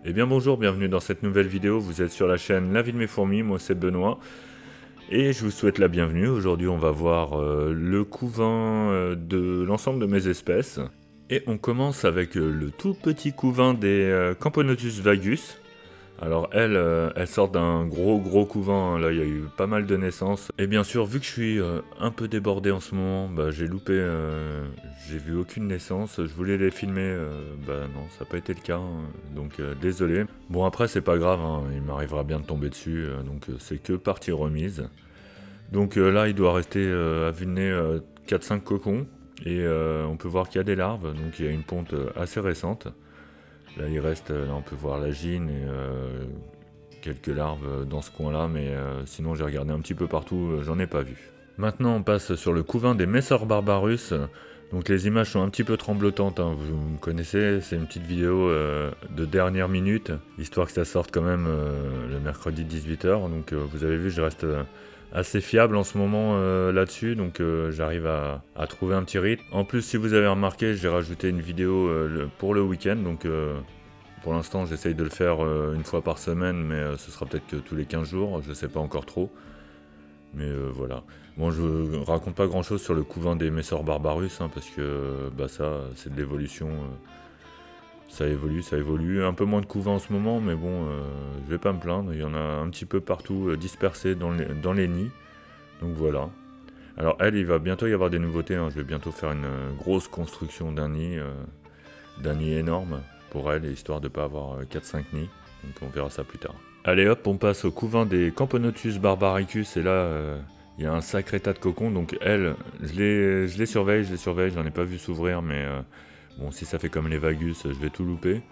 Eh bien bonjour, bienvenue dans cette nouvelle vidéo, vous êtes sur la chaîne La vie de mes fourmis, moi c'est Benoît, et je vous souhaite la bienvenue. Aujourd'hui on va voir le couvain de l'ensemble de mes espèces, et on commence avec le tout petit couvain des Camponotus vagus. Alors elles sortent d'un gros couvain, là il y a eu pas mal de naissances. Et bien sûr, vu que je suis un peu débordé en ce moment, j'ai loupé, j'ai vu aucune naissance. Je voulais les filmer, non, ça n'a pas été le cas, hein, donc désolé. Bon après c'est pas grave, hein, il m'arrivera bien de tomber dessus, donc c'est que partie remise. Donc là il doit rester à vue de nez 4-5 cocons, et on peut voir qu'il y a des larves, donc il y a une ponte assez récente. Là il reste, là on peut voir la gine et quelques larves dans ce coin là, mais sinon j'ai regardé un petit peu partout, j'en ai pas vu. Maintenant on passe sur le couvain des Messor barbarus. Donc les images sont un petit peu tremblotantes, hein. Vous me connaissez, c'est une petite vidéo de dernière minute, histoire que ça sorte quand même le mercredi 18h. Donc vous avez vu, je reste assez fiable en ce moment là-dessus, donc j'arrive à trouver un petit rythme. En plus, si vous avez remarqué, j'ai rajouté une vidéo pour le week-end, donc pour l'instant j'essaye de le faire une fois par semaine, mais ce sera peut-être que tous les 15 jours, je sais pas encore trop. Mais voilà. Bon, je raconte pas grand chose sur le couvain des Messor barbarus, hein, parce que ça c'est de l'évolution. Ça évolue. Un peu moins de couvains en ce moment, mais bon, je vais pas me plaindre. Il y en a un petit peu partout dispersés dans les nids. Donc voilà. Alors elle, il va bientôt y avoir des nouveautés, hein. Je vais bientôt faire une grosse construction d'un nid énorme pour elle, histoire de pas avoir 4-5 nids. Donc on verra ça plus tard. Allez hop, on passe au couvain des Camponotus barbaricus, et là, il y a un sacré tas de cocons. Donc elle, je les surveille, j'en ai pas vu s'ouvrir, mais bon, si ça fait comme les vagus, je vais tout louper.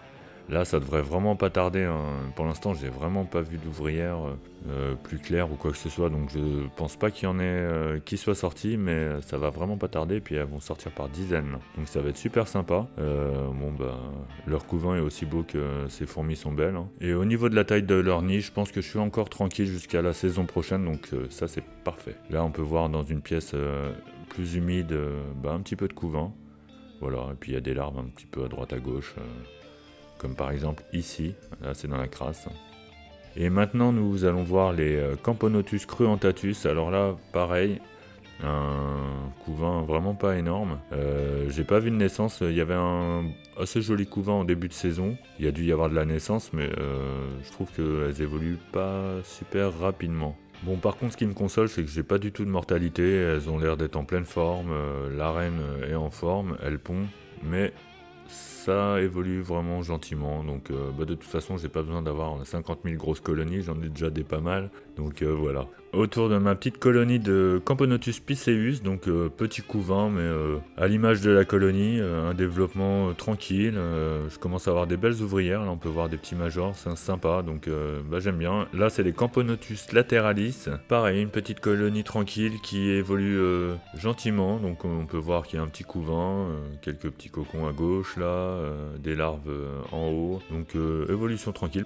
Là, ça devrait vraiment pas tarder, hein. Pour l'instant, j'ai vraiment pas vu d'ouvrière plus claire ou quoi que ce soit, donc je pense pas qu'il y en ait qui soit sorti, mais ça va vraiment pas tarder, puis elles vont sortir par dizaines. Donc ça va être super sympa. Leur couvain est aussi beau que ces fourmis sont belles, hein. Et au niveau de la taille de leur nid, je pense que je suis encore tranquille jusqu'à la saison prochaine, donc ça c'est parfait. Là, on peut voir dans une pièce plus humide, un petit peu de couvain. Voilà, et puis il y a des larves un petit peu à droite à gauche, comme par exemple ici, là c'est dans la crasse. Et maintenant nous allons voir les Camponotus cruentatus. Alors là, pareil, un couvain vraiment pas énorme. J'ai pas vu de naissance, il y avait un assez joli couvain en début de saison. Il y a dû y avoir de la naissance, mais je trouve qu'elles évoluent pas super rapidement. Bon, par contre, ce qui me console, c'est que j'ai pas du tout de mortalité, elles ont l'air d'être en pleine forme, la reine est en forme, elle pond, mais ça évolue vraiment gentiment, donc de toute façon j'ai pas besoin d'avoir 50 000 grosses colonies, j'en ai déjà des pas mal, donc voilà. Autour de ma petite colonie de Camponotus pisceus, donc petit couvain, mais à l'image de la colonie, un développement tranquille, je commence à avoir des belles ouvrières, là on peut voir des petits majors, c'est sympa, donc j'aime bien. Là c'est les Camponotus lateralis, pareil, une petite colonie tranquille qui évolue gentiment, donc on peut voir qu'il y a un petit couvain, quelques petits cocons à gauche là, des larves en haut, donc évolution tranquille.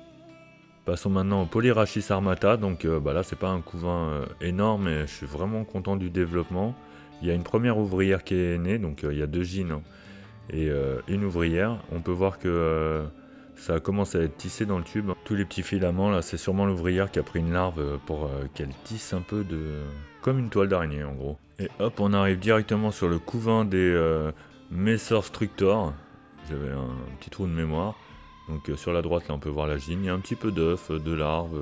Passons maintenant au Polyrhachis armata, donc là c'est pas un couvain énorme, mais je suis vraiment content du développement. Il y a une première ouvrière qui est née, donc il y a deux gynes, hein, et une ouvrière. On peut voir que ça commence à être tissé dans le tube. Tous les petits filaments là, c'est sûrement l'ouvrière qui a pris une larve pour qu'elle tisse un peu comme une toile d'araignée en gros. Et hop, on arrive directement sur le couvain des Messor structor. J'avais un petit trou de mémoire. Donc sur la droite là on peut voir la gine, il y a un petit peu d'œufs, de larves,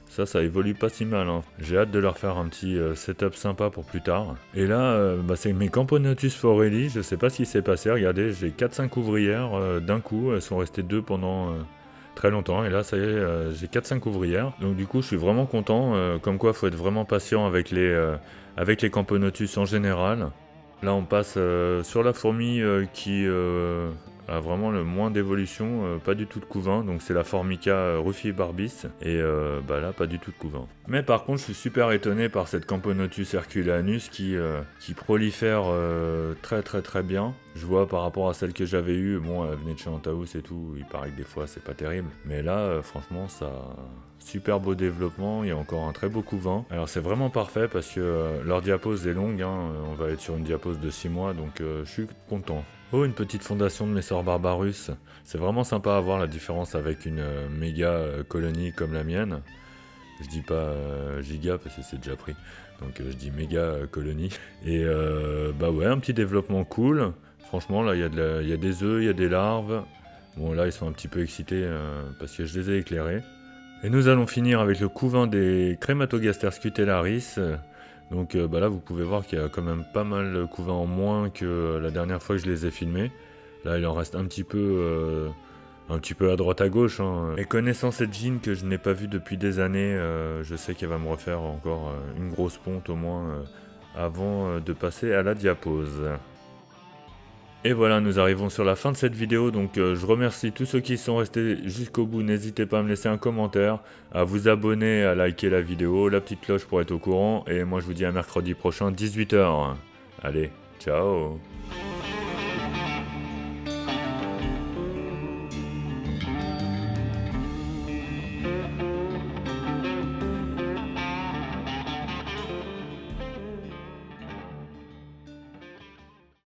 ça évolue pas si mal, hein. J'ai hâte de leur faire un petit setup sympa pour plus tard. Et là c'est mes Camponotus forelli, je sais pas ce qui s'est passé, regardez, j'ai 4-5 ouvrières d'un coup, elles sont restées 2 pendant très longtemps, et là ça y est, j'ai 4-5 ouvrières, donc du coup je suis vraiment content, comme quoi faut être vraiment patient avec les Camponotus en général. Là on passe sur la fourmi qui a vraiment le moins d'évolution, pas du tout de couvain, donc c'est la Formica rufibarbis, et là pas du tout de couvain. Mais par contre je suis super étonné par cette Camponotus herculanus qui prolifère très bien. Je vois par rapport à celle que j'avais eue, bon elle venait de chez Antaous et tout, il paraît que des fois c'est pas terrible, mais là franchement ça... Super beau développement, il y a encore un très beau couvain. Alors c'est vraiment parfait parce que leur diapose est longue, hein, on va être sur une diapose de 6 mois, donc je suis content. Oh, une petite fondation de Messor Barbarus. C'est vraiment sympa à voir la différence avec une méga colonie comme la mienne. Je dis pas giga parce que c'est déjà pris. Donc je dis méga colonie. Et bah ouais, un petit développement cool. Franchement, là, il y a des œufs, il y a des larves. Bon, là, ils sont un petit peu excités parce que je les ai éclairés. Et nous allons finir avec le couvain des Crématogaster scutellaris. Donc bah là, vous pouvez voir qu'il y a quand même pas mal de couvains en moins que la dernière fois que je les ai filmés. Là, il en reste un petit peu à droite à gauche. Hein. Et connaissant cette Jean que je n'ai pas vue depuis des années, je sais qu'elle va me refaire encore une grosse ponte au moins avant de passer à la diapose. Et voilà, nous arrivons sur la fin de cette vidéo, donc je remercie tous ceux qui sont restés jusqu'au bout. N'hésitez pas à me laisser un commentaire, à vous abonner, à liker la vidéo, la petite cloche pour être au courant. Et moi je vous dis à mercredi prochain, 18 h. Allez, ciao!